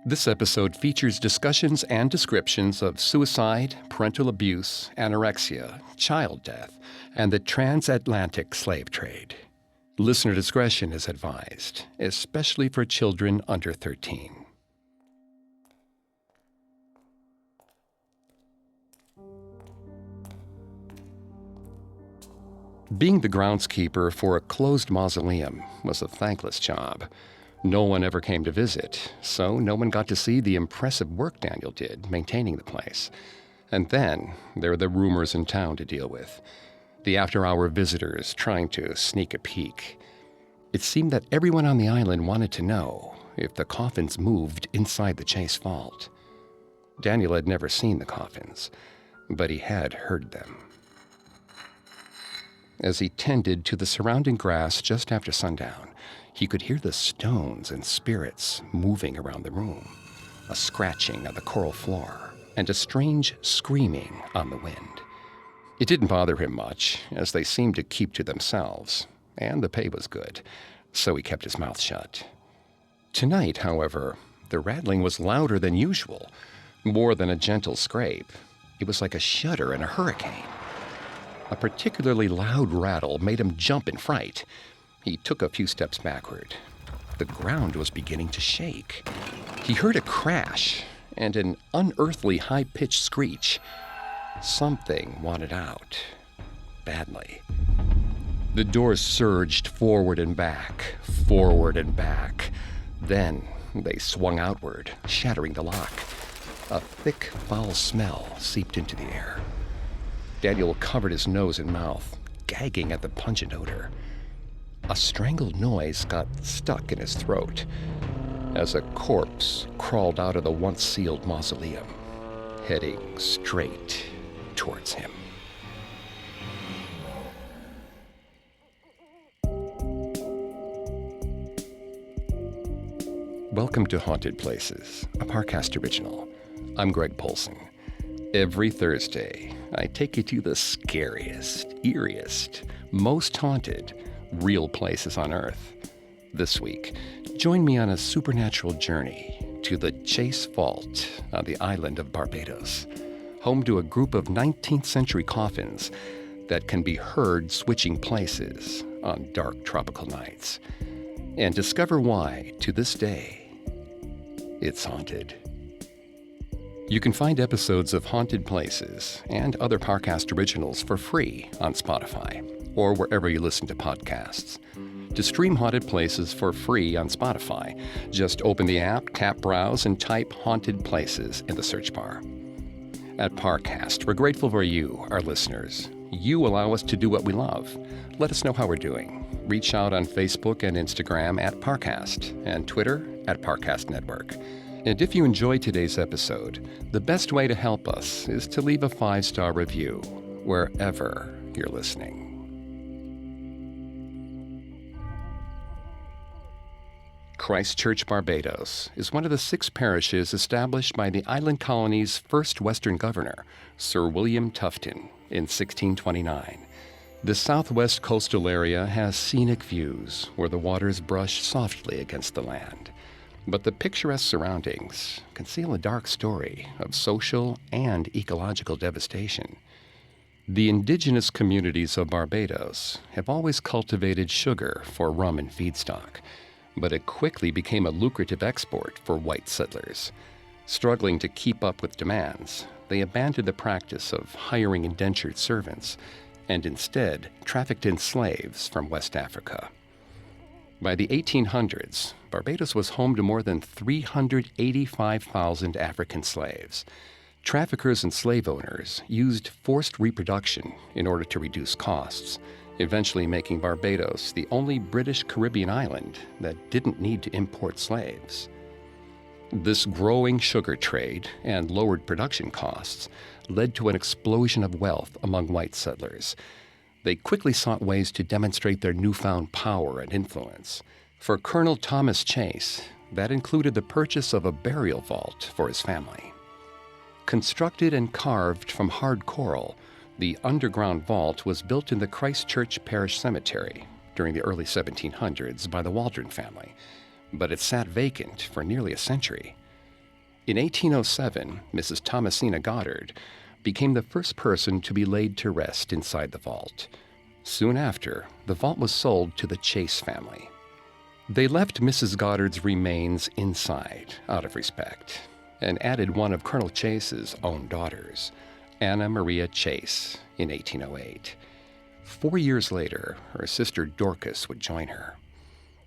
This episode features discussions and descriptions of suicide, parental abuse, anorexia, child death, and the transatlantic slave trade. Listener discretion is advised, especially for children under 13. Being the groundskeeper for a closed mausoleum was a thankless job. No one ever came to visit, so no one got to see the impressive work Daniel did maintaining the place. And then there were the rumors in town to deal with. The after-hour visitors trying to sneak a peek. It seemed that everyone on the island wanted to know if the coffins moved inside the Chase vault. Daniel had never seen the coffins, but he had heard them. As he tended to the surrounding grass just after sundown, he could hear the stones and spirits moving around the room, a scratching of the coral floor, and a strange screaming on the wind. It didn't bother him much, as they seemed to keep to themselves, and the pay was good, so he kept his mouth shut. Tonight, however, the rattling was louder than usual, more than a gentle scrape. It was like a shudder in a hurricane. A particularly loud rattle made him jump in fright. He took a few steps backward. The ground was beginning to shake. He heard a crash and an unearthly high-pitched screech. Something wanted out. Badly. The doors surged forward and back. Then they swung outward, shattering the lock. A thick, foul smell seeped into the air. Daniel covered his nose and mouth, gagging at the pungent odor. A strangled noise got stuck in his throat as a corpse crawled out of the once sealed mausoleum, heading straight towards him. Welcome to Haunted Places, a Parcast original. I'm Greg Polson. Every Thursday, I take you to the scariest, eeriest, most haunted, real places on Earth. This week, join me on a supernatural journey to the Chase Vault on the island of Barbados, home to a group of 19th century coffins that can be heard switching places on dark tropical nights. And discover why, to this day, it's haunted. You can find episodes of Haunted Places and other Parcast originals for free on Spotify or wherever you listen to podcasts. To stream Haunted Places for free on Spotify, just open the app, tap Browse, and type Haunted Places in the search bar. At Parcast, we're grateful for you, our listeners. You allow us to do what we love. Let us know how we're doing. Reach out on Facebook and Instagram at Parcast and Twitter at Parcast Network. And if you enjoyed today's episode, the best way to help us is to leave a 5-star review wherever you're listening. Christchurch, Barbados, is one of the 6 parishes established by the island colony's first Western governor, Sir William Tufton, in 1629. The southwest coastal area has scenic views where the waters brush softly against the land. But the picturesque surroundings conceal a dark story of social and ecological devastation. The indigenous communities of Barbados have always cultivated sugar for rum and feedstock, but it quickly became a lucrative export for white settlers. Struggling to keep up with demands, they abandoned the practice of hiring indentured servants and instead trafficked in slaves from West Africa. By the 1800s, Barbados was home to more than 385,000 African slaves. Traffickers and slave owners used forced reproduction in order to reduce costs, eventually making Barbados the only British Caribbean island that didn't need to import slaves. This growing sugar trade and lowered production costs led to an explosion of wealth among white settlers. They quickly sought ways to demonstrate their newfound power and influence. For Colonel Thomas Chase, that included the purchase of a burial vault for his family. Constructed and carved from hard coral, the underground vault was built in the Christchurch Parish Cemetery during the early 1700s by the Waldron family, but it sat vacant for nearly a century. In 1807, Mrs. Thomasina Goddard became the first person to be laid to rest inside the vault. Soon after, the vault was sold to the Chase family. They left Mrs. Goddard's remains inside, out of respect, and added one of Colonel Chase's own daughters, Anna Maria Chase, in 1808. 4 years later, her sister Dorcas would join her.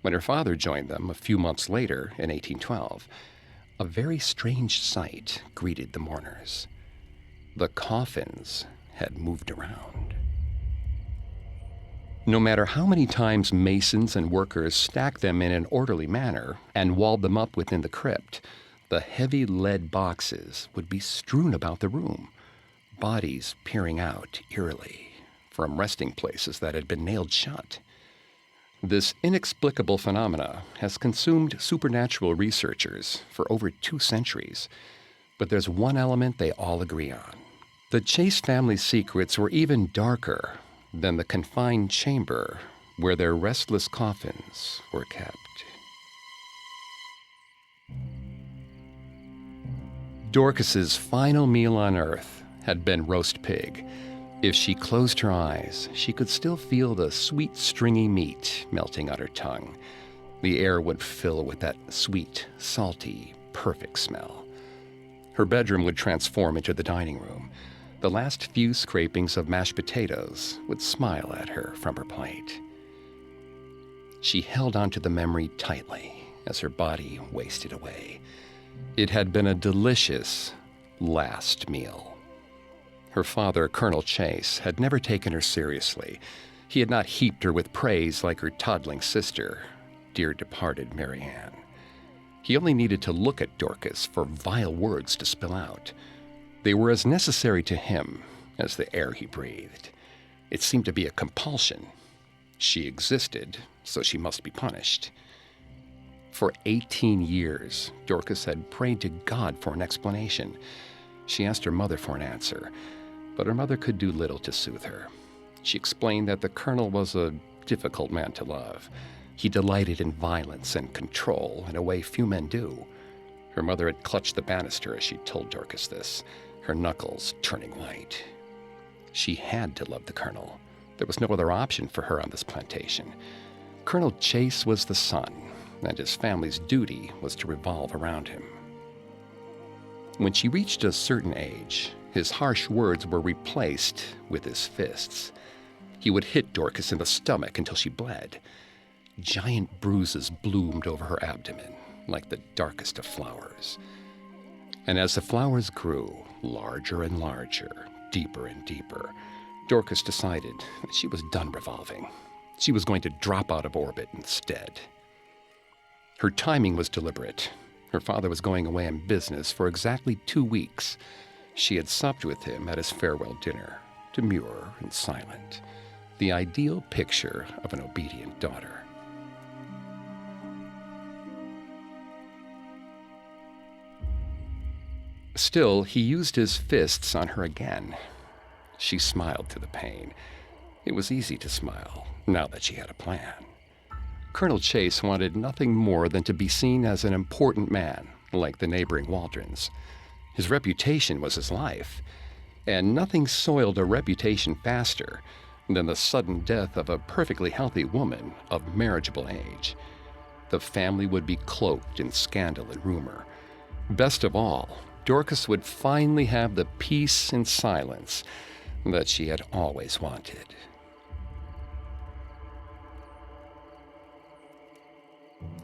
When her father joined them a few months later, in 1812, a very strange sight greeted the mourners. The coffins had moved around. No matter how many times masons and workers stacked them in an orderly manner and walled them up within the crypt, the heavy lead boxes would be strewn about the room, bodies peering out eerily from resting places that had been nailed shut. This inexplicable phenomena has consumed supernatural researchers for over 2 centuries, but there's one element they all agree on. The Chase family's secrets were even darker than the confined chamber where their restless coffins were kept. Dorcas's final meal on earth had been roast pig. If she closed her eyes, she could still feel the sweet, stringy meat melting on her tongue. The air would fill with that sweet, salty, perfect smell. Her bedroom would transform into the dining room. The last few scrapings of mashed potatoes would smile at her from her plate. She held onto the memory tightly as her body wasted away. It had been a delicious last meal. Her father, Colonel Chase, had never taken her seriously. He had not heaped her with praise like her toddling sister, dear departed Mary Ann. He only needed to look at Dorcas for vile words to spill out. They were as necessary to him as the air he breathed. It seemed to be a compulsion. She existed, so she must be punished. For 18 years, Dorcas had prayed to God for an explanation. She asked her mother for an answer, but her mother could do little to soothe her. She explained that the colonel was a difficult man to love. He delighted in violence and control in a way few men do. Her mother had clutched the banister as she told Dorcas this, her knuckles turning white. She had to love the colonel. There was no other option for her on this plantation. Colonel Chase was the son, and his family's duty was to revolve around him. When she reached a certain age, his harsh words were replaced with his fists. He would hit Dorcas in the stomach until she bled. Giant bruises bloomed over her abdomen, like the darkest of flowers. And as the flowers grew, larger and larger, deeper and deeper, Dorcas decided that she was done revolving. She was going to drop out of orbit instead. Her timing was deliberate. Her father was going away on business for exactly 2 weeks. She had supped with him at his farewell dinner, demure and silent, the ideal picture of an obedient daughter. Still, he used his fists on her again. She smiled through the pain. It was easy to smile, now that she had a plan. Colonel Chase wanted nothing more than to be seen as an important man, like the neighboring Waldrons. His reputation was his life, and nothing soiled a reputation faster than the sudden death of a perfectly healthy woman of marriageable age. The family would be cloaked in scandal and rumor. Best of all, Dorcas would finally have the peace and silence that she had always wanted.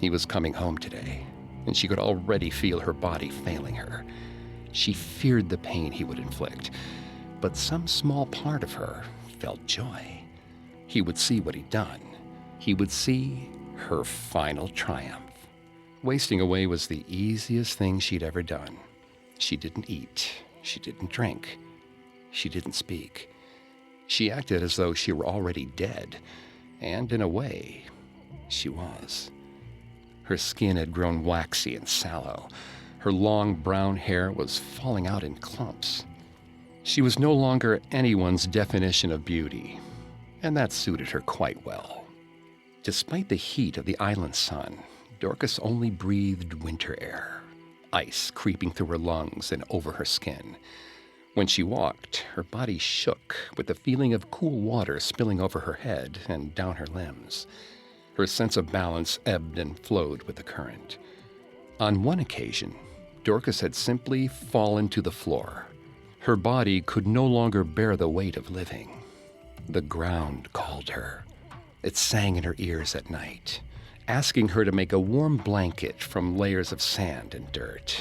He was coming home today, and she could already feel her body failing her. She feared the pain he would inflict, but some small part of her felt joy. He would see what he'd done. He would see her final triumph. Wasting away was the easiest thing she'd ever done. She didn't eat. She didn't drink. She didn't speak. She acted as though she were already dead, and in a way, she was. Her skin had grown waxy and sallow. Her long brown hair was falling out in clumps. She was no longer anyone's definition of beauty, and that suited her quite well. Despite the heat of the island sun, Dorcas only breathed winter air. ice creeping through her lungs and over her skin. When she walked, her body shook with the feeling of cool water spilling over her head and down her limbs. Her sense of balance ebbed and flowed with the current. On one occasion, Dorcas had simply fallen to the floor. Her body could no longer bear the weight of living. The ground called her. It sang in her ears at night, asking her to make a warm blanket from layers of sand and dirt.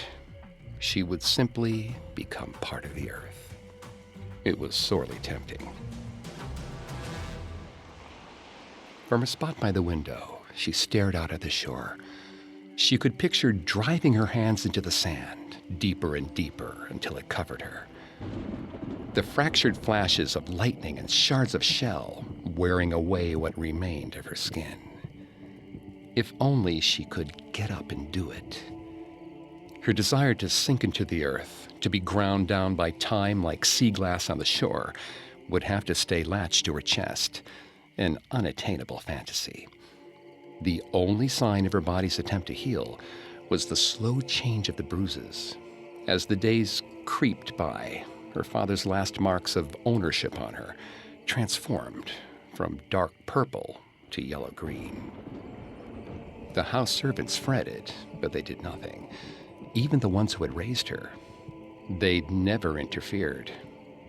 She would simply become part of the earth. It was sorely tempting. From her spot by the window, she stared out at the shore. She could picture driving her hands into the sand, deeper and deeper until it covered her. The fractured flashes of lightning and shards of shell wearing away what remained of her skin. If only she could get up and do it. Her desire to sink into the earth, to be ground down by time like sea glass on the shore, would have to stay latched to her chest, an unattainable fantasy. The only sign of her body's attempt to heal was the slow change of the bruises. As the days creeped by, her father's last marks of ownership on her transformed from dark purple to yellow-green. The house servants fretted, but they did nothing. Even the ones who had raised her. They'd never interfered.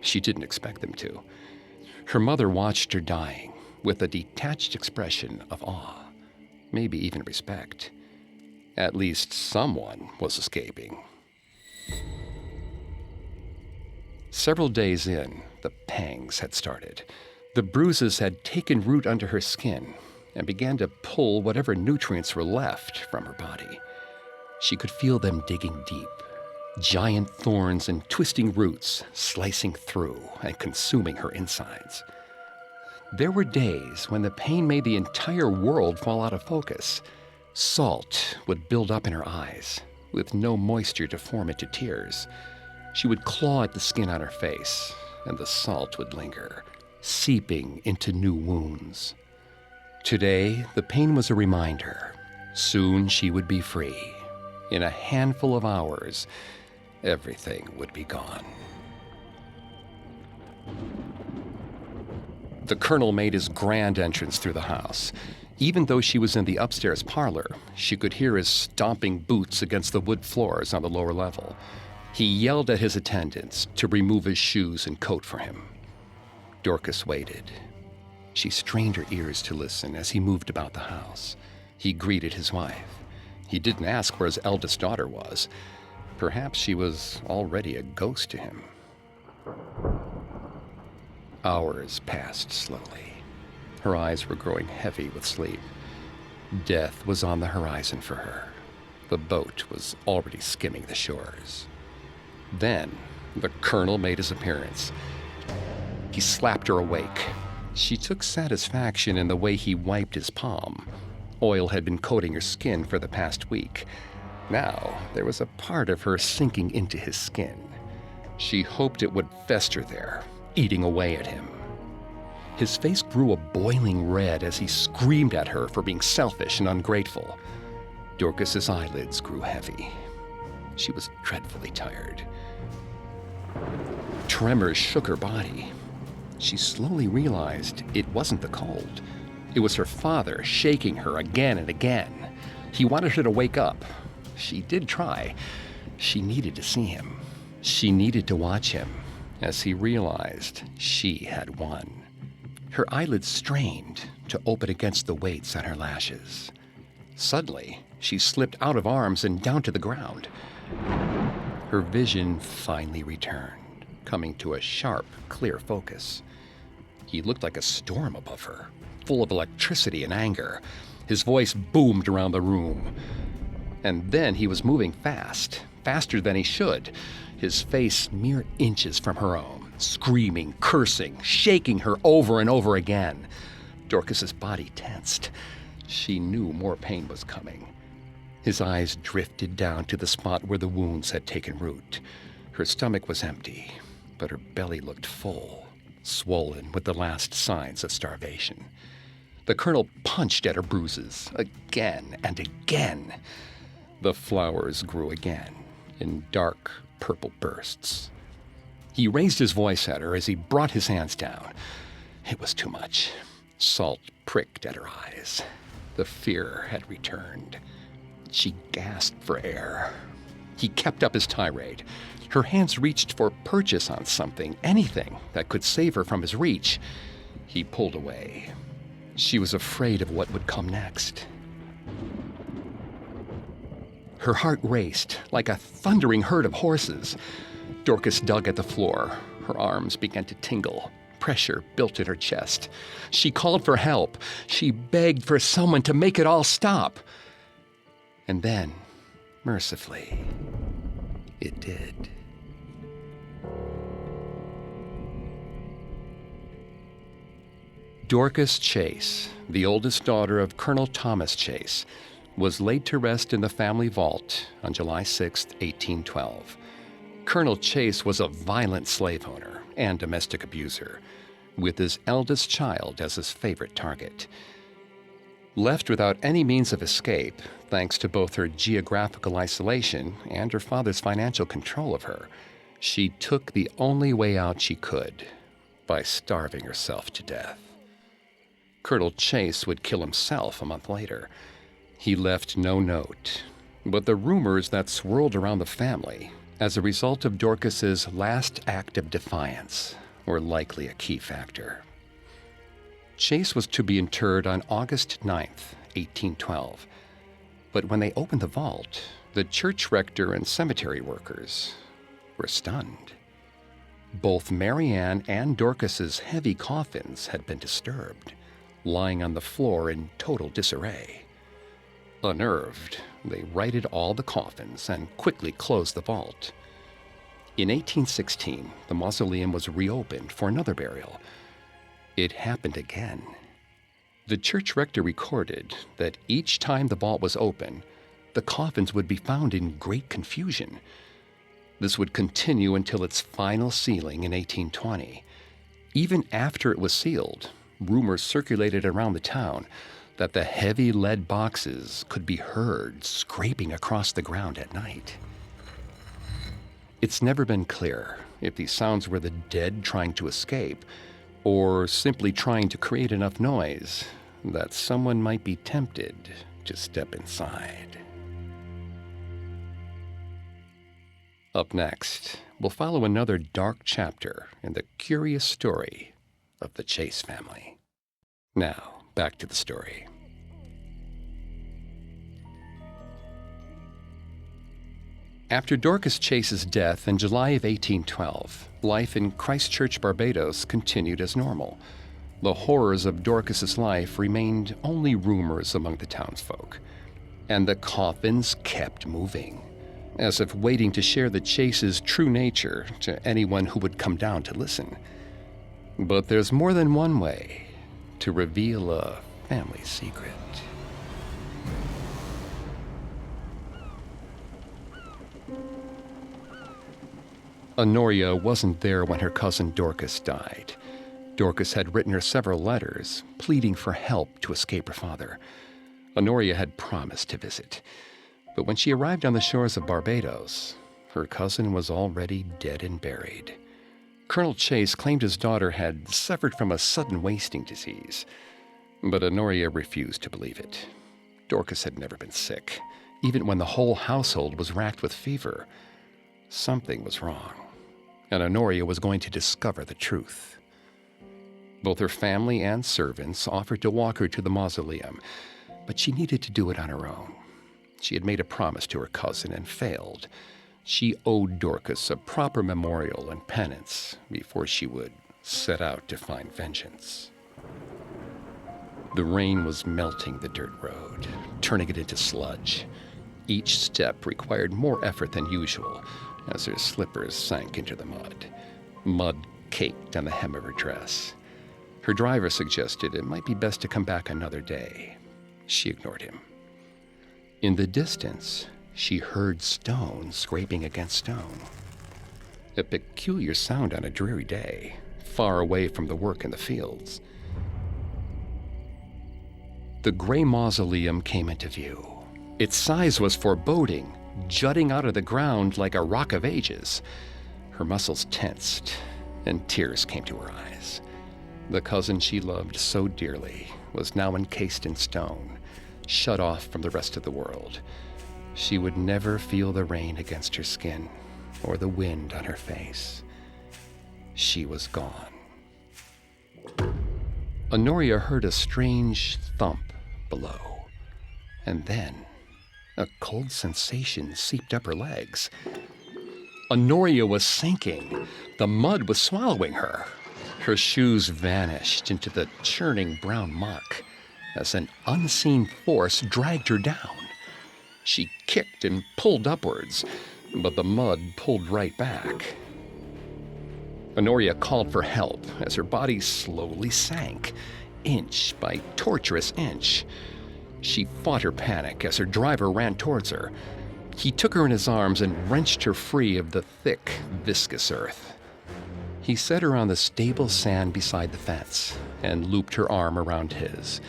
She didn't expect them to. Her mother watched her dying with a detached expression of awe, maybe even respect. At least someone was escaping. Several days in, the pangs had started. The bruises had taken root under her skin and began to pull whatever nutrients were left from her body. She could feel them digging deep, giant thorns and twisting roots slicing through and consuming her insides. There were days when the pain made the entire world fall out of focus. Salt would build up in her eyes, with no moisture to form into tears. She would claw at the skin on her face, and the salt would linger, seeping into new wounds. Today, the pain was a reminder. Soon she would be free. In a handful of hours, everything would be gone. The colonel made his grand entrance through the house. Even though she was in the upstairs parlor, she could hear his stomping boots against the wood floors on the lower level. He yelled at his attendants to remove his shoes and coat for him. Dorcas waited. She strained her ears to listen as he moved about the house. He greeted his wife. He didn't ask where his eldest daughter was. Perhaps she was already a ghost to him. Hours passed slowly. Her eyes were growing heavy with sleep. Death was on the horizon for her. The boat was already skimming the shores. Then, the colonel made his appearance. He slapped her awake. She took satisfaction in the way he wiped his palm. Oil had been coating her skin for the past week. Now, there was a part of her sinking into his skin. She hoped it would fester there, eating away at him. His face grew a boiling red as he screamed at her for being selfish and ungrateful. Dorcas's eyelids grew heavy. She was dreadfully tired. Tremors shook her body. She slowly realized it wasn't the cold. It was her father shaking her again and again. He wanted her to wake up. She did try. She needed to see him. She needed to watch him as he realized she had won. Her eyelids strained to open against the weights on her lashes. Suddenly, she slipped out of arms and down to the ground. Her vision finally returned, coming to a sharp, clear focus. He looked like a storm above her, full of electricity and anger. His voice boomed around the room. And then he was moving fast, faster than he should, his face mere inches from her own, screaming, cursing, shaking her over and over again. Dorcas's body tensed. She knew more pain was coming. His eyes drifted down to the spot where the wounds had taken root. Her stomach was empty, but her belly looked full, swollen with the last signs of starvation. The colonel punched at her bruises again and again. The flowers grew again, in dark purple bursts. He raised his voice at her as he brought his hands down. It was too much. Salt pricked at her eyes. The fear had returned. She gasped for air. He kept up his tirade. Her hands reached for purchase on something, anything that could save her from his reach. He pulled away. She was afraid of what would come next. Her heart raced like a thundering herd of horses. Dorcas dug at the floor. Her arms began to tingle. Pressure built in her chest. She called for help. She begged for someone to make it all stop. And then, mercifully, it did. Dorcas Chase, the oldest daughter of Colonel Thomas Chase, was laid to rest in the family vault on July 6, 1812. Colonel Chase was a violent slave owner and domestic abuser, with his eldest child as his favorite target. Left without any means of escape, thanks to both her geographical isolation and her father's financial control of her, she took the only way out she could, by starving herself to death. Colonel Chase would kill himself a month later. He left no note, but the rumors that swirled around the family as a result of Dorcas's last act of defiance were likely a key factor. Chase was to be interred on August 9th, 1812, but when they opened the vault, the church rector and cemetery workers were stunned. Both Mary Ann and Dorcas's heavy coffins had been disturbed, lying on the floor in total disarray. Unnerved, they righted all the coffins and quickly closed the vault. In 1816, the mausoleum was reopened for another burial. It happened again. The church rector recorded that each time the vault was open, the coffins would be found in great confusion. This would continue until its final sealing in 1820. Even after it was sealed, rumors circulated around the town that the heavy lead boxes could be heard scraping across the ground at night. It's never been clear if these sounds were the dead trying to escape or simply trying to create enough noise that someone might be tempted to step inside. Up next, we'll follow another dark chapter in the curious story of the Chase family. Now, back to the story. After Dorcas Chase's death in July of 1812, life in Christchurch, Barbados continued as normal. The horrors of Dorcas's life remained only rumors among the townsfolk, and the coffins kept moving, as if waiting to share the Chase's true nature to anyone who would come down to listen. But there's more than one way to reveal a family secret. Honoria wasn't there when her cousin Dorcas died. Dorcas had written her several letters, pleading for help to escape her father. Honoria had promised to visit, but when she arrived on the shores of Barbados, her cousin was already dead and buried. Colonel Chase claimed his daughter had suffered from a sudden wasting disease, but Honoria refused to believe it. Dorcas had never been sick, even when the whole household was racked with fever. Something was wrong, and Honoria was going to discover the truth. Both her family and servants offered to walk her to the mausoleum, but she needed to do it on her own. She had made a promise to her cousin and failed. She owed Dorcas a proper memorial and penance before she would set out to find vengeance. The rain was melting the dirt road, turning it into sludge. Each step required more effort than usual as her slippers sank into the mud. Mud caked on the hem of her dress. Her driver suggested it might be best to come back another day. She ignored him. In the distance, she heard stone scraping against stone. A peculiar sound on a dreary day, far away from the work in the fields. The gray mausoleum came into view. Its size was foreboding, jutting out of the ground like a rock of ages. Her muscles tensed, and tears came to her eyes. The cousin she loved so dearly was now encased in stone, shut off from the rest of the world. She would never feel the rain against her skin or the wind on her face. She was gone. Honoria heard a strange thump below, and then a cold sensation seeped up her legs. Honoria was sinking. The mud was swallowing her. Her shoes vanished into the churning brown muck as an unseen force dragged her down. She kicked and pulled upwards, but the mud pulled right back. Honoria called for help as her body slowly sank, inch by torturous inch. She fought her panic as her driver ran towards her. He took her in his arms and wrenched her free of the thick, viscous earth. He set her on the stable sand beside the fence and looped her arm around his.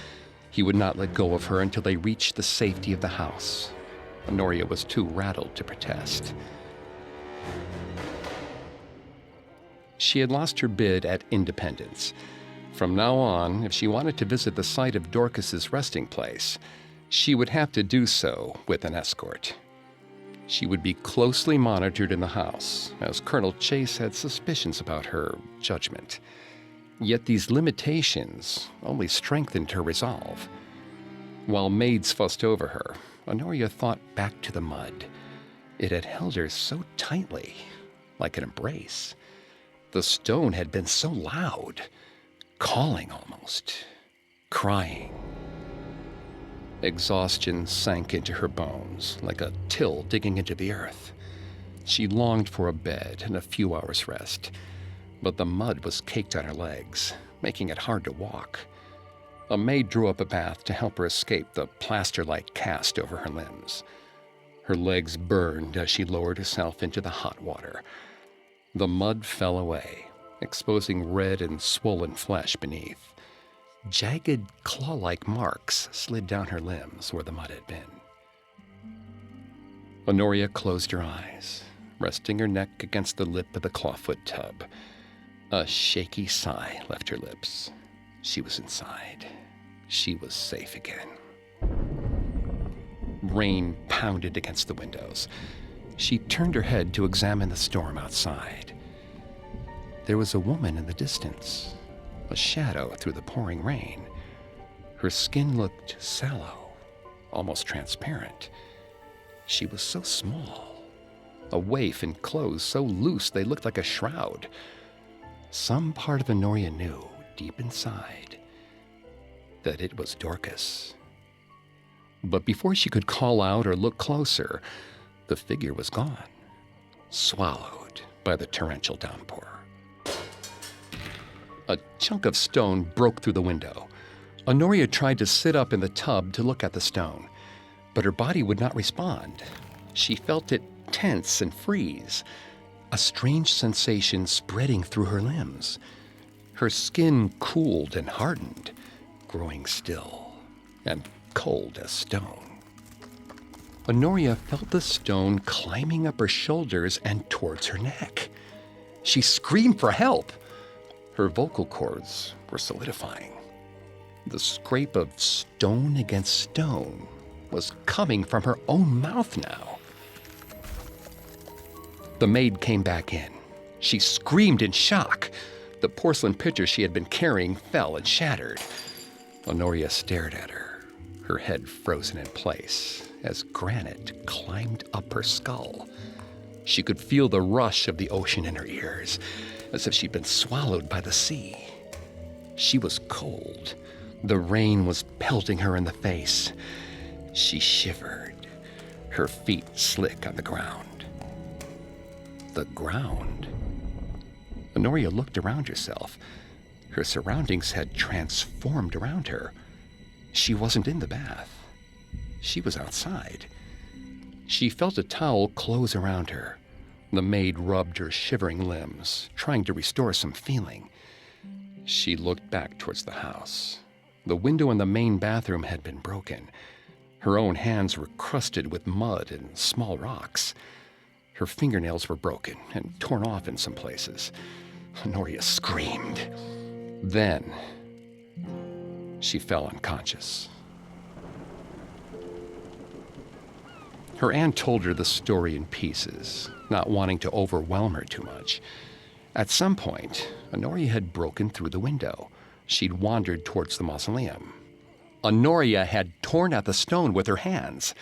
He would not let go of her until they reached the safety of the house. Honoria was too rattled to protest. She had lost her bid at independence. From now on, if she wanted to visit the site of Dorcas's resting place, she would have to do so with an escort. She would be closely monitored in the house, as Colonel Chase had suspicions about her judgment. Yet these limitations only strengthened her resolve. While maids fussed over her, Honoria thought back to the mud. It had held her so tightly, like an embrace. The stone had been so loud, calling almost, crying. Exhaustion sank into her bones like a till digging into the earth. She longed for a bed and a few hours' rest, but the mud was caked on her legs, making it hard to walk. A maid drew up a bath to help her escape the plaster-like cast over her limbs. Her legs burned as she lowered herself into the hot water. The mud fell away, exposing red and swollen flesh beneath. Jagged, claw-like marks slid down her limbs where the mud had been. Honoria closed her eyes, resting her neck against the lip of the clawfoot tub. A shaky sigh left her lips. She was inside. She was safe again. Rain pounded against the windows. She turned her head to examine the storm outside. There was a woman in the distance, a shadow through the pouring rain. Her skin looked sallow, almost transparent. She was so small, a waif in clothes so loose they looked like a shroud. Some part of Honoria knew, deep inside, that it was Dorcas. But before she could call out or look closer, the figure was gone, swallowed by the torrential downpour. A chunk of stone broke through the window. Honoria tried to sit up in the tub to look at the stone, but her body would not respond. She felt it tense and freeze, a strange sensation spreading through her limbs. Her skin cooled and hardened, growing still and cold as stone. Honoria felt the stone climbing up her shoulders and towards her neck. She screamed for help. Her vocal cords were solidifying. The scrape of stone against stone was coming from her own mouth now. The maid came back in. She screamed in shock. The porcelain pitcher she had been carrying fell and shattered. Honoria stared at her, her head frozen in place as granite climbed up her skull. She could feel the rush of the ocean in her ears, as if she'd been swallowed by the sea. She was cold. The rain was pelting her in the face. She shivered, her feet slick on the ground. The ground? Honoria looked around herself. Her surroundings had transformed around her. She wasn't in the bath. She was outside. She felt a towel close around her. The maid rubbed her shivering limbs, trying to restore some feeling. She looked back towards the house. The window in the main bathroom had been broken. Her own hands were crusted with mud and small rocks. Her fingernails were broken and torn off in some places. Honoria screamed. Then, she fell unconscious. Her aunt told her the story in pieces, not wanting to overwhelm her too much. At some point, Honoria had broken through the window. She'd wandered towards the mausoleum. Honoria had torn at the stone with her hands.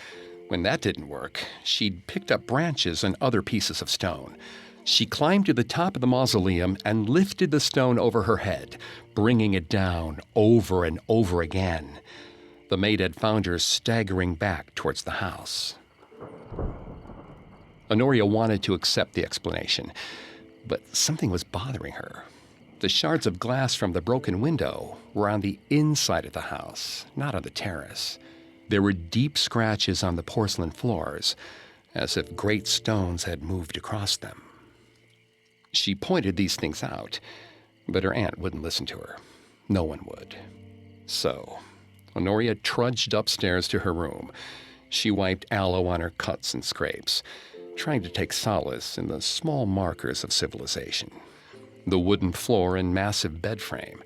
When that didn't work, she'd picked up branches and other pieces of stone. She climbed to the top of the mausoleum and lifted the stone over her head, bringing it down over and over again. The maid had found her staggering back towards the house. Honoria wanted to accept the explanation, but something was bothering her. The shards of glass from the broken window were on the inside of the house, not on the terrace. There were deep scratches on the porcelain floors, as if great stones had moved across them. She pointed these things out, but her aunt wouldn't listen to her. No one would. So, Honoria trudged upstairs to her room. She wiped aloe on her cuts and scrapes, trying to take solace in the small markers of civilization. The wooden floor and massive bed frame,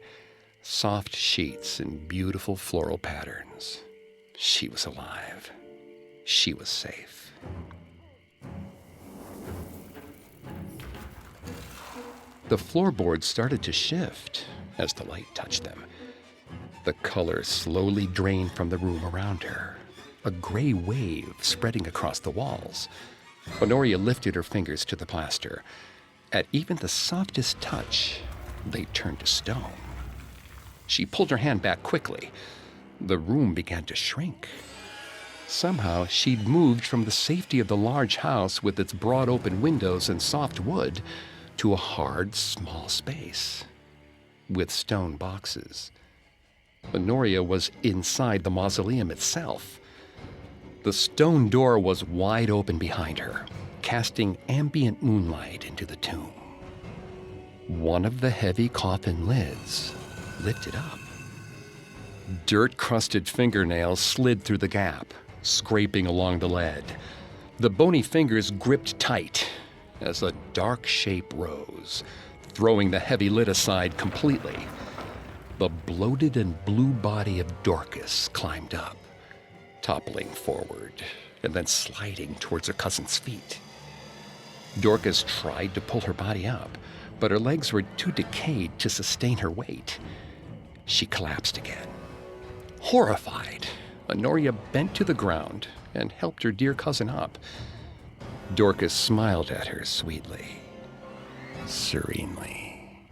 soft sheets and beautiful floral patterns. She was alive. She was safe. The floorboards started to shift as the light touched them. The color slowly drained from the room around her, a gray wave spreading across the walls. Honoria lifted her fingers to the plaster. At even the softest touch, they turned to stone. She pulled her hand back quickly. The room began to shrink. Somehow, she'd moved from the safety of the large house with its broad open windows and soft wood to a hard, small space with stone boxes. Honoria was inside the mausoleum itself. The stone door was wide open behind her, casting ambient moonlight into the tomb. One of the heavy coffin lids lifted up. Dirt-crusted fingernails slid through the gap, scraping along the lead. The bony fingers gripped tight as a dark shape rose, throwing the heavy lid aside completely. The bloated and blue body of Dorcas climbed up, toppling forward and then sliding towards her cousin's feet. Dorcas tried to pull her body up, but her legs were too decayed to sustain her weight. She collapsed again. Horrified, Honoria bent to the ground and helped her dear cousin up. Dorcas smiled at her sweetly, serenely.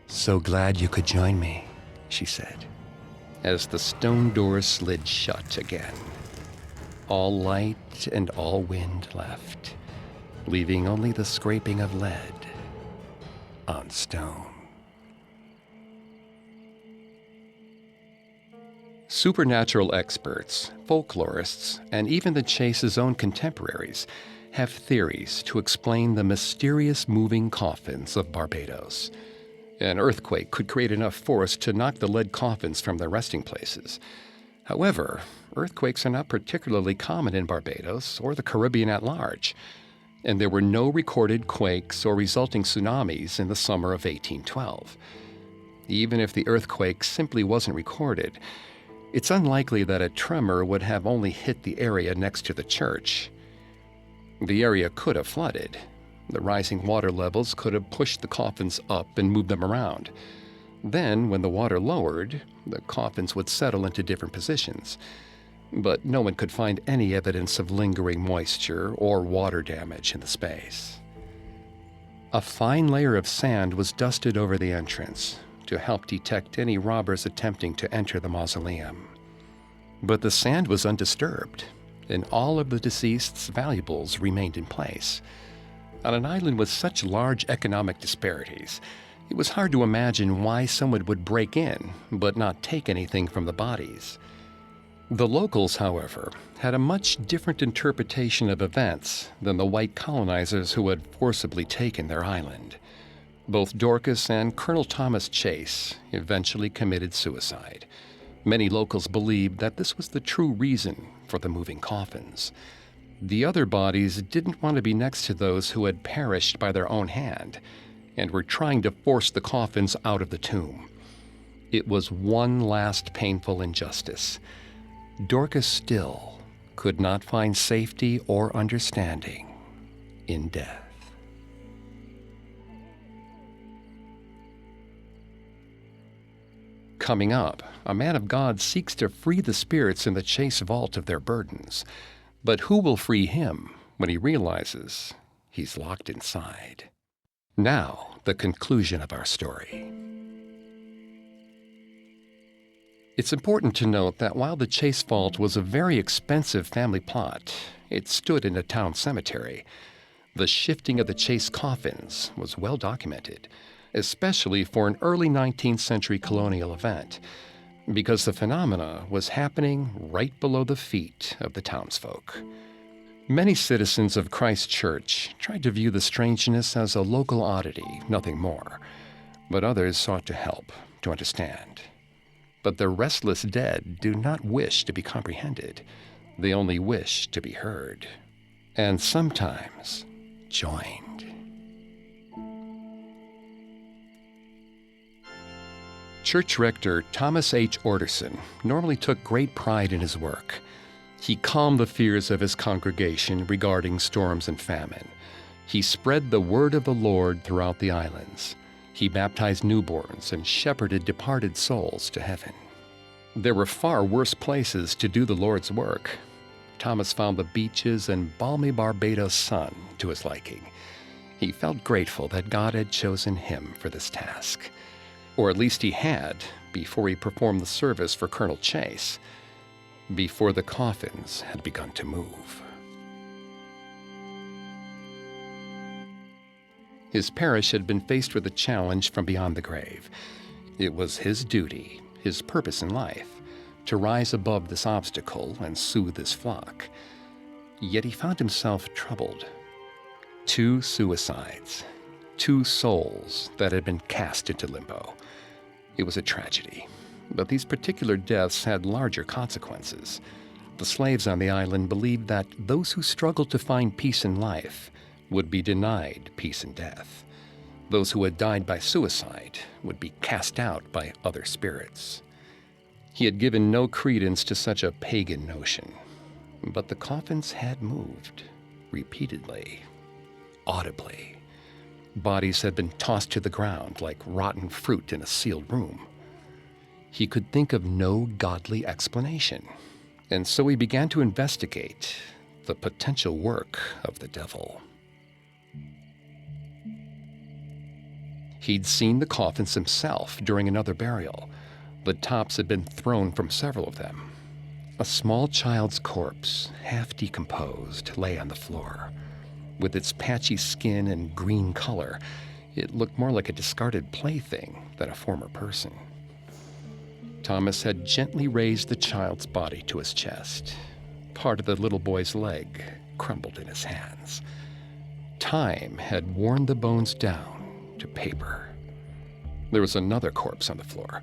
"So glad you could join me," she said, as the stone door slid shut again. All light and all wind left, leaving only the scraping of lead on stone. Supernatural experts, folklorists, and even the chase's own contemporaries have theories to explain the mysterious moving coffins of Barbados. An earthquake could create enough force to knock the lead coffins from their resting places. However, earthquakes are not particularly common in Barbados or the Caribbean at large, and there were no recorded quakes or resulting tsunamis in the summer of 1812. Even if the earthquake simply wasn't recorded, it's unlikely that a tremor would have only hit the area next to the church. The area could have flooded. The rising water levels could have pushed the coffins up and moved them around. Then, when the water lowered, the coffins would settle into different positions. But no one could find any evidence of lingering moisture or water damage in the space. A fine layer of sand was dusted over the entrance to help detect any robbers attempting to enter the mausoleum. But the sand was undisturbed, and all of the deceased's valuables remained in place. On an island with such large economic disparities, it was hard to imagine why someone would break in but not take anything from the bodies. The locals, however, had a much different interpretation of events than the white colonizers who had forcibly taken their island. Both Dorcas and Colonel Thomas Chase eventually committed suicide. Many locals believed that this was the true reason for the moving coffins. The other bodies didn't want to be next to those who had perished by their own hand and were trying to force the coffins out of the tomb. It was one last painful injustice. Dorcas still could not find safety or understanding in death. Coming up, a man of God seeks to free the spirits in the chase vault of their burdens. But who will free him when he realizes he's locked inside? Now, the conclusion of our story. It's important to note that while the Chase Vault was a very expensive family plot, it stood in a town cemetery. The shifting of the Chase coffins was well documented, especially for an early 19th century colonial event, because the phenomena was happening right below the feet of the townsfolk. Many citizens of Christ Church tried to view the strangeness as a local oddity, nothing more, but others sought to help, to understand. But the restless dead do not wish to be comprehended. They only wish to be heard, and sometimes joined. Church rector Thomas H. Orderson normally took great pride in his work. He calmed the fears of his congregation regarding storms and famine. He spread the word of the Lord throughout the islands. He baptized newborns and shepherded departed souls to heaven. There were far worse places to do the Lord's work. Thomas found the beaches and balmy Barbados sun to his liking. He felt grateful that God had chosen him for this task. Or at least he had, before he performed the service for Colonel Chase, before the coffins had begun to move. His parish had been faced with a challenge from beyond the grave. It was his duty, his purpose in life, to rise above this obstacle and soothe his flock. Yet he found himself troubled. 2 suicides, 2 souls that had been cast into limbo. It was a tragedy, but these particular deaths had larger consequences. The slaves on the island believed that those who struggled to find peace in life would be denied peace in death. Those who had died by suicide would be cast out by other spirits. He had given no credence to such a pagan notion, but the coffins had moved, repeatedly, audibly. Bodies had been tossed to the ground like rotten fruit in a sealed room. He could think of no godly explanation, and so he began to investigate the potential work of the devil. He'd seen the coffins himself during another burial. The tops had been thrown from several of them. A small child's corpse, half decomposed, lay on the floor. With its patchy skin and green color, it looked more like a discarded plaything than a former person. Thomas had gently raised the child's body to his chest. Part of the little boy's leg crumbled in his hands. Time had worn the bones down to paper. There was another corpse on the floor.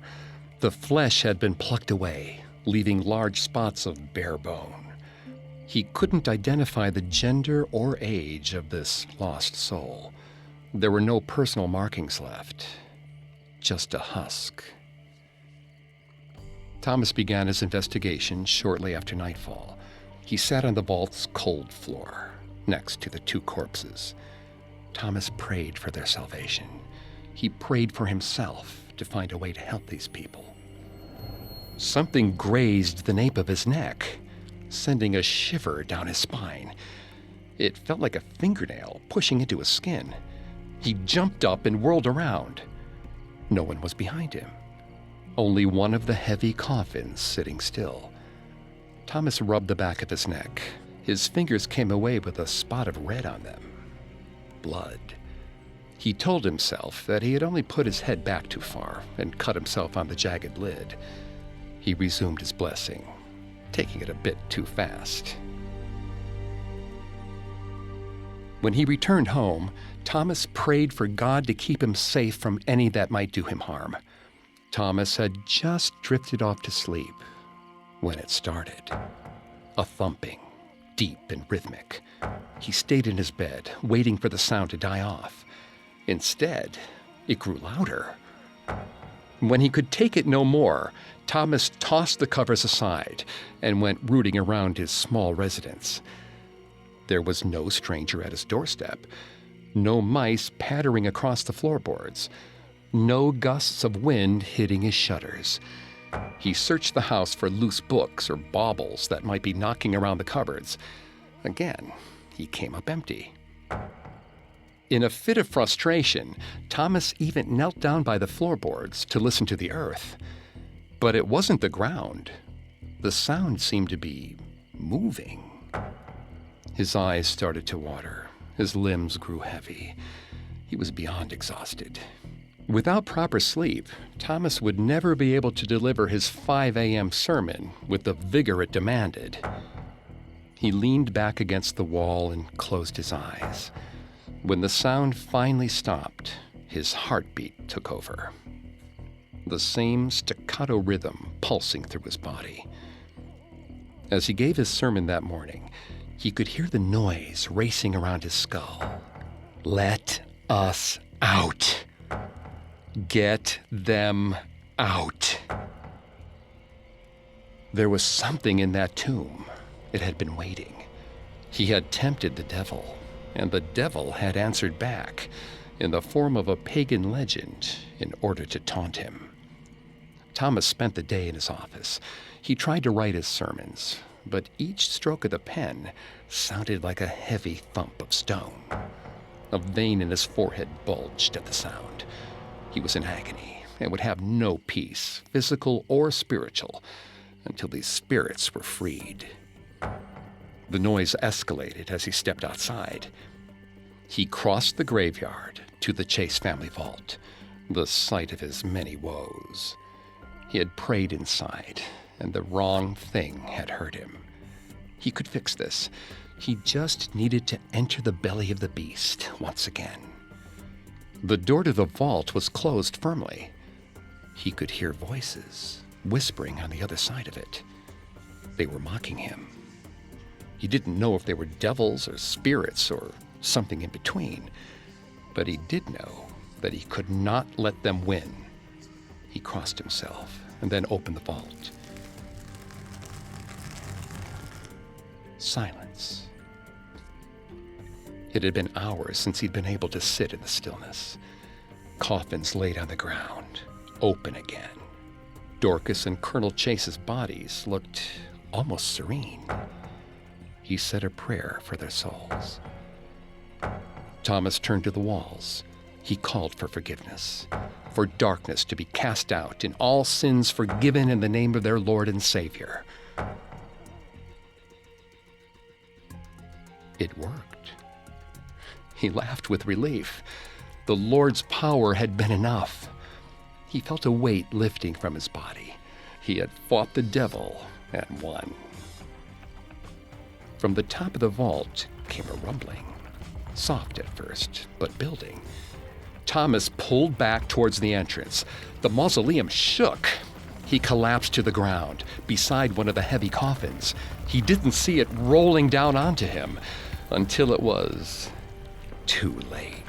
The flesh had been plucked away, leaving large spots of bare bone. He couldn't identify the gender or age of this lost soul. There were no personal markings left, just a husk. Thomas began his investigation shortly after nightfall. He sat on the vault's cold floor, next to the 2 corpses. Thomas prayed for their salvation. He prayed for himself to find a way to help these people. Something grazed the nape of his neck, sending a shiver down his spine. It felt like a fingernail pushing into his skin. He jumped up and whirled around. No one was behind him. Only one of the heavy coffins sitting still. Thomas rubbed the back of his neck. His fingers came away with a spot of red on them. Blood. He told himself that he had only put his head back too far and cut himself on the jagged lid. He resumed his blessing, taking it a bit too fast. When he returned home, Thomas prayed for God to keep him safe from any that might do him harm. Thomas had just drifted off to sleep when it started. A thumping, deep and rhythmic. He stayed in his bed, waiting for the sound to die off. Instead, it grew louder. When he could take it no more, Thomas tossed the covers aside and went rooting around his small residence. There was no stranger at his doorstep, no mice pattering across the floorboards, no gusts of wind hitting his shutters. He searched the house for loose books or baubles that might be knocking around the cupboards. Again, he came up empty. In a fit of frustration, Thomas even knelt down by the floorboards to listen to the earth. But it wasn't the ground. The sound seemed to be moving. His eyes started to water. His limbs grew heavy. He was beyond exhausted. Without proper sleep, Thomas would never be able to deliver his 5 a.m. sermon with the vigor it demanded. He leaned back against the wall and closed his eyes. When the sound finally stopped, his heartbeat took over. The same staccato rhythm pulsing through his body. As he gave his sermon that morning, he could hear the noise racing around his skull. Let us out. Get them out. There was something in that tomb. It had been waiting. He had tempted the devil, and the devil had answered back in the form of a pagan legend in order to taunt him. Thomas spent the day in his office. He tried to write his sermons, but each stroke of the pen sounded like a heavy thump of stone. A vein in his forehead bulged at the sound. He was in agony and would have no peace, physical or spiritual, until these spirits were freed. The noise escalated as he stepped outside. He crossed the graveyard to the Chase family vault, the site of his many woes. He had prayed inside, and the wrong thing had hurt him. He could fix this. He just needed to enter the belly of the beast once again. The door to the vault was closed firmly. He could hear voices whispering on the other side of it. They were mocking him. He didn't know if they were devils or spirits or something in between, but he did know that he could not let them win. He crossed himself and then opened the vault. Silence. It had been hours since he'd been able to sit in the stillness. Coffins laid on the ground, open again. Dorcas and Colonel Chase's bodies looked almost serene. He said a prayer for their souls. Thomas turned to the walls. He called for forgiveness, for darkness to be cast out and all sins forgiven in the name of their Lord and Savior. It worked. He laughed with relief. The Lord's power had been enough. He felt a weight lifting from his body. He had fought the devil and won. From the top of the vault came a rumbling, soft at first, but building. Thomas pulled back towards the entrance. The mausoleum shook. He collapsed to the ground, beside one of the heavy coffins. He didn't see it rolling down onto him until it was too late.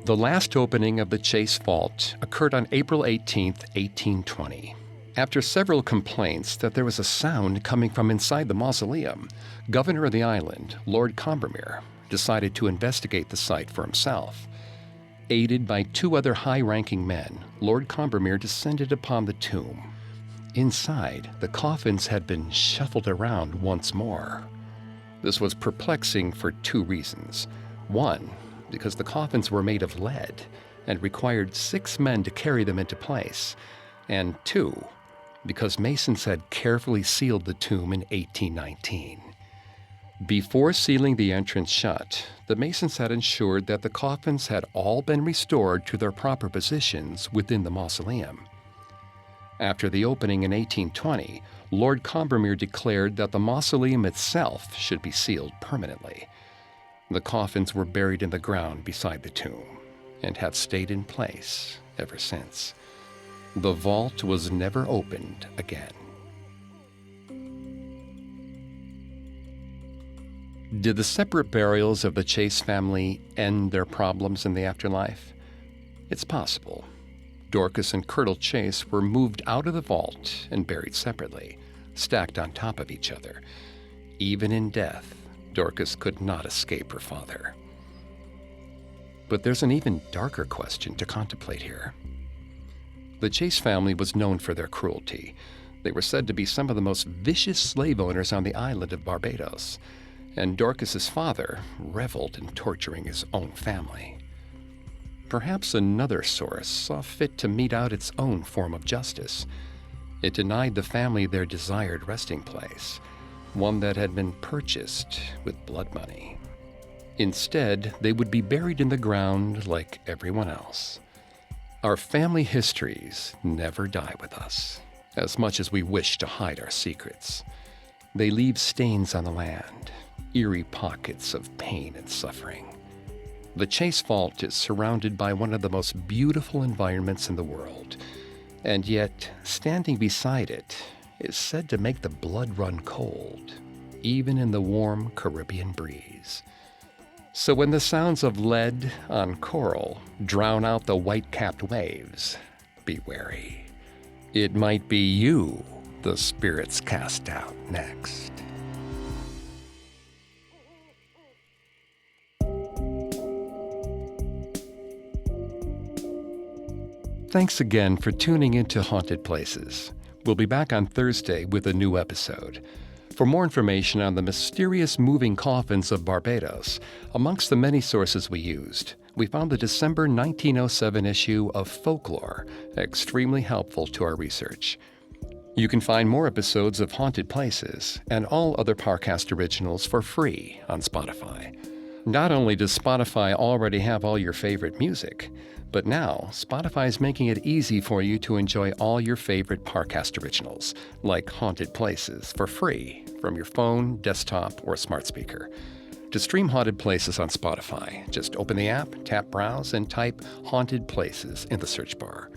The last opening of the Chase Vault occurred on April 18, 1820. After several complaints that there was a sound coming from inside the mausoleum, Governor of the island, Lord Combermere, decided to investigate the site for himself. Aided by 2 other high-ranking men, Lord Combermere descended upon the tomb. Inside, the coffins had been shuffled around once more. This was perplexing for 2 reasons. 1, because the coffins were made of lead and required 6 men to carry them into place. And 2, because Masons had carefully sealed the tomb in 1819. Before sealing the entrance shut, the Masons had ensured that the coffins had all been restored to their proper positions within the mausoleum. After the opening in 1820, Lord Combermere declared that the mausoleum itself should be sealed permanently. The coffins were buried in the ground beside the tomb and have stayed in place ever since. The vault was never opened again. Did the separate burials of the Chase family end their problems in the afterlife? It's possible. Dorcas and Colonel Chase were moved out of the vault and buried separately, stacked on top of each other. Even in death, Dorcas could not escape her father. But there's an even darker question to contemplate here. The Chase family was known for their cruelty. They were said to be some of the most vicious slave owners on the island of Barbados, and Dorcas's father reveled in torturing his own family. Perhaps another source saw fit to mete out its own form of justice. It denied the family their desired resting place, one that had been purchased with blood money. Instead, they would be buried in the ground like everyone else. Our family histories never die with us, as much as we wish to hide our secrets. They leave stains on the land, eerie pockets of pain and suffering. The Chase Vault is surrounded by one of the most beautiful environments in the world, and yet standing beside it is said to make the blood run cold, even in the warm Caribbean breeze. So when the sounds of lead on coral drown out the white-capped waves, be wary. It might be you the spirits cast out next. Thanks again for tuning into Haunted Places. We'll be back on Thursday with a new episode. For more information on the mysterious moving coffins of Barbados, amongst the many sources we used, we found the December 1907 issue of Folklore extremely helpful to our research. You can find more episodes of Haunted Places and all other Parcast originals for free on Spotify. Not only does Spotify already have all your favorite music, but now Spotify is making it easy for you to enjoy all your favorite Parcast originals, like Haunted Places, for free from your phone, desktop, or smart speaker. To stream Haunted Places on Spotify, just open the app, tap Browse, and type Haunted Places in the search bar.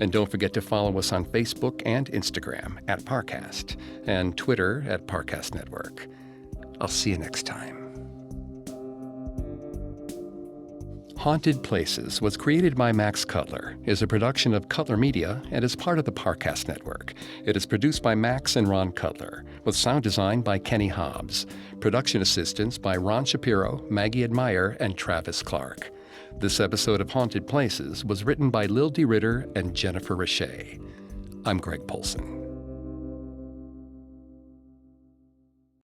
And don't forget to follow us on Facebook and Instagram at Parcast, and Twitter at Parcast Network. I'll see you next time. Haunted Places was created by Max Cutler, is a production of Cutler Media, and is part of the Parcast Network. It is produced by Max and Ron Cutler, with sound design by Kenny Hobbs, production assistance by Ron Shapiro, Maggie Admire, and Travis Clark. This episode of Haunted Places was written by Lil D. Ritter and Jennifer Richey. I'm Greg Polson.